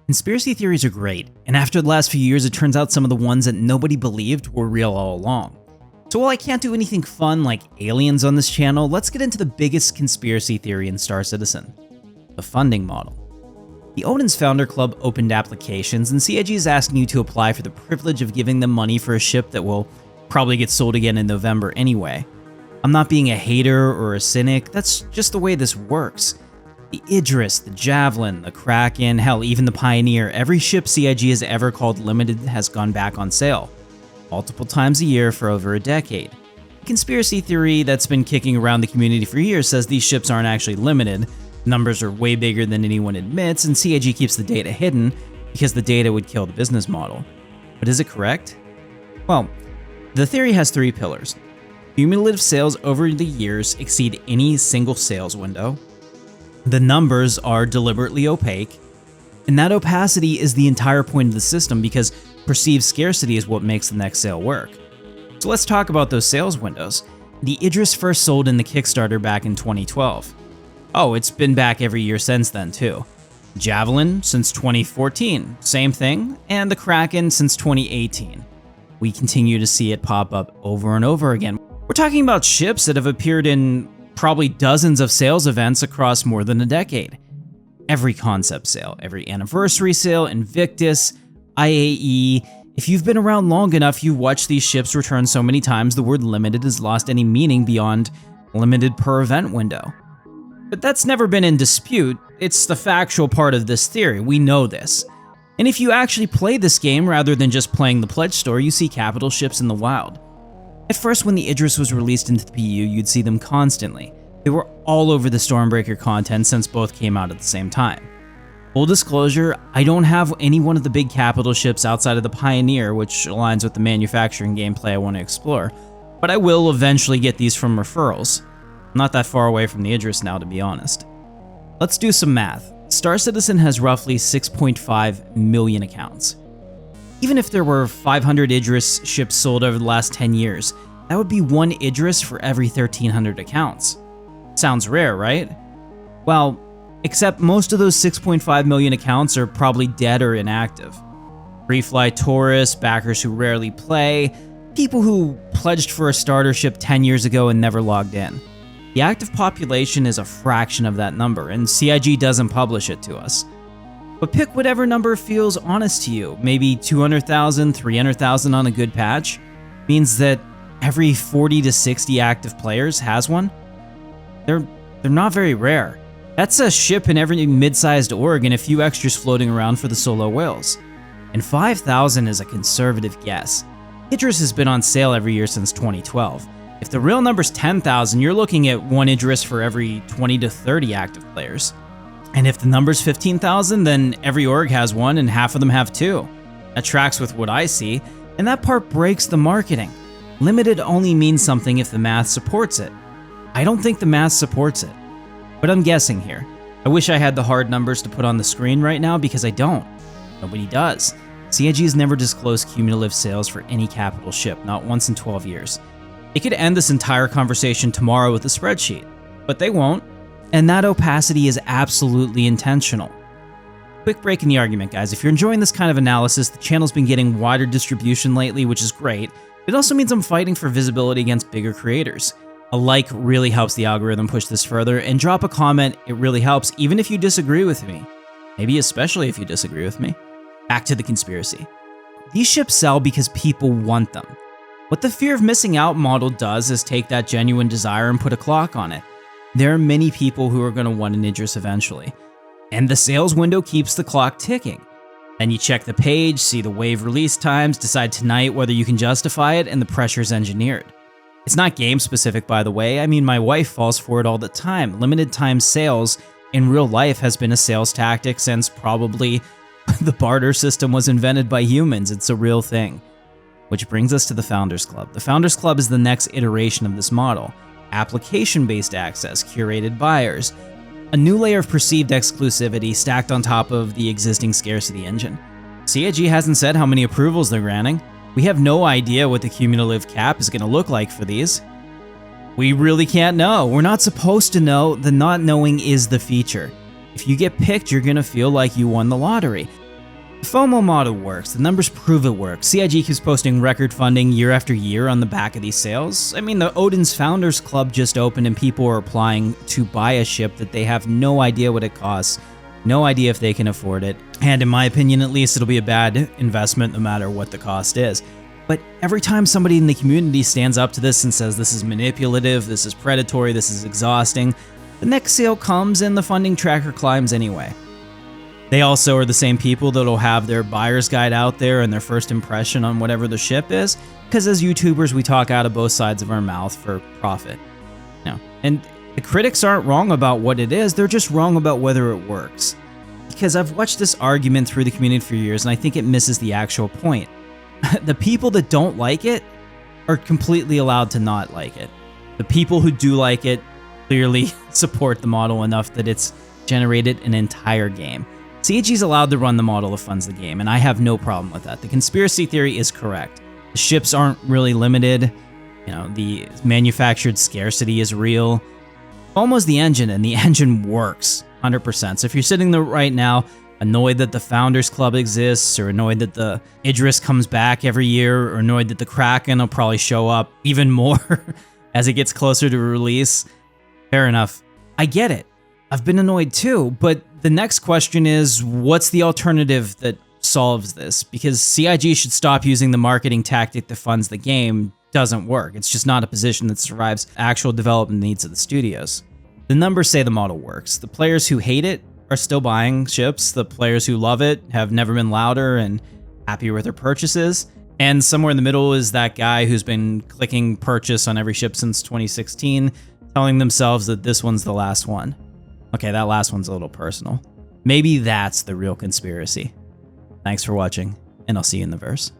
Conspiracy theories are great, and after the last few years it turns out some of the ones that nobody believed were real all along. So while I can't do anything fun like aliens on this channel, let's get into the biggest conspiracy theory in Star Citizen: the funding model. The Odin Founders Club opened applications, and CIG is asking you to apply for the privilege of giving them money for a ship that will probably get sold again in November anyway. I'm not being a hater or a cynic, that's just the way this works. The Idris, the Javelin, the Kraken, hell, even the Pioneer, every ship CIG has ever called limited has gone back on sale, multiple times a year for over a decade. The conspiracy theory that's been kicking around the community for years says these ships aren't actually limited, numbers are way bigger than anyone admits, and CIG keeps the data hidden because the data would kill the business model. But is it correct? Well, the theory has three pillars. Cumulative sales over the years exceed any single sales window. The numbers are deliberately opaque, and that opacity is the entire point of the system because perceived scarcity is what makes the next sale work. So let's talk about those sales windows. The Idris first sold in the Kickstarter back in 2012. Oh, it's been back every year since then too. Javelin since 2014, same thing, and the Kraken since 2018. We continue to see it pop up over and over again. We're talking about ships that have appeared in probably dozens of sales events across more than a decade. Every concept sale, every anniversary sale, Invictus, IAE. If you've been around long enough, you've watched these ships return so many times the word limited has lost any meaning beyond limited per event window. But that's never been in dispute, it's the factual part of this theory, we know this. And if you actually play this game rather than just playing the pledge store, you see capital ships in the wild. At first, when the Idris was released into the PU, you'd see them constantly. They were all over the Stormbreaker content since both came out at the same time. Full disclosure, I don't have any one of the big capital ships outside of the Pioneer, which aligns with the manufacturing gameplay I want to explore, but I will eventually get these from referrals. I'm not that far away from the Idris now, to be honest. Let's do some math. Star Citizen has roughly 6.5 million accounts. Even if there were 500 Idris ships sold over the last 10 years, that would be one Idris for every 1,300 accounts. Sounds rare, right? Well, except most of those 6.5 million accounts are probably dead or inactive. Free-fly tourists, backers who rarely play, people who pledged for a starter ship 10 years ago and never logged in. The active population is a fraction of that number, and CIG doesn't publish it to us. But pick whatever number feels honest to you. Maybe 200,000, 300,000 on a good patch means that every 40 to 60 active players has one. They're not very rare. That's a ship in every mid-sized org and a few extras floating around for the solo whales. And 5,000 is a conservative guess. Idris has been on sale every year since 2012. If the real number's 10,000, you're looking at one Idris for every 20 to 30 active players. And if the number's 15,000, then every org has one and half of them have two. That tracks with what I see, and that part breaks the marketing. Limited only means something if the math supports it. I don't think the math supports it, but I'm guessing here. I wish I had the hard numbers to put on the screen right now because I don't. Nobody does. CIG has never disclosed cumulative sales for any capital ship, not once in 12 years. They could end this entire conversation tomorrow with a spreadsheet, but they won't. And that opacity is absolutely intentional. Quick break in the argument, guys. If you're enjoying this kind of analysis, the channel's been getting wider distribution lately, which is great. It also means I'm fighting for visibility against bigger creators. A like really helps the algorithm push this further, and drop a comment, it really helps, even if you disagree with me. Maybe especially if you disagree with me. Back to the conspiracy. These ships sell because people want them. What the fear of missing out model does is take that genuine desire and put a clock on it. There are many people who are going to want an Idris eventually, and the sales window keeps the clock ticking. Then you check the page, see the wave release times, decide tonight whether you can justify it, and the pressure's engineered. It's not game specific, by the way. I mean, my wife falls for it all the time. Limited time sales in real life has been a sales tactic since probably the barter system was invented by humans. It's a real thing. Which brings us to the Founders Club. The Founders Club is the next iteration of this model. Application-based access, curated buyers, a new layer of perceived exclusivity stacked on top of the existing scarcity engine. CIG hasn't said how many approvals they're granting. We have no idea what the cumulative cap is going to look like for these. We really can't know. We're not supposed to know. The not knowing is the feature. If you get picked, you're going to feel like you won the lottery. FOMO model works. The numbers prove it works. CIG keeps posting record funding year after year on the back of these sales. I mean, the Odin's Founders Club just opened and people are applying to buy a ship that they have no idea what it costs, no idea if they can afford it. And in my opinion, at least, it'll be a bad investment no matter what the cost is. But every time somebody in the community stands up to this and says this is manipulative, this is predatory, this is exhausting, the next sale comes and the funding tracker climbs anyway. They also are the same people that'll have their buyer's guide out there and their first impression on whatever the ship is, because as YouTubers, we talk out of both sides of our mouth for profit. And the critics aren't wrong about what it is, they're just wrong about whether it works. Because I've watched this argument through the community for years, and I think it misses the actual point. The people that don't like it are completely allowed to not like it. The people who do like it clearly support the model enough that it's generated an entire game. CIG's allowed to run the model that funds the game, and I have no problem with that. The conspiracy theory is correct. The ships aren't really limited. The manufactured scarcity is real. FOMO's the engine, and the engine works 100%. So if you're sitting there right now, annoyed that the Founders Club exists, or annoyed that the Idris comes back every year, or annoyed that the Kraken will probably show up even more as it gets closer to release, fair enough. I get it. I've been annoyed too, but the next question is, what's the alternative that solves this? Because CIG should stop using the marketing tactic that funds the game. Doesn't work. It's just not a position that survives actual development needs of the studios. The numbers say the model works. The players who hate it are still buying ships. The players who love it have never been louder and happier with their purchases. And somewhere in the middle is that guy who's been clicking purchase on every ship since 2016, telling themselves that this one's the last one. Okay, that last one's a little personal. Maybe that's the real conspiracy. Thanks for watching, and I'll see you in the verse.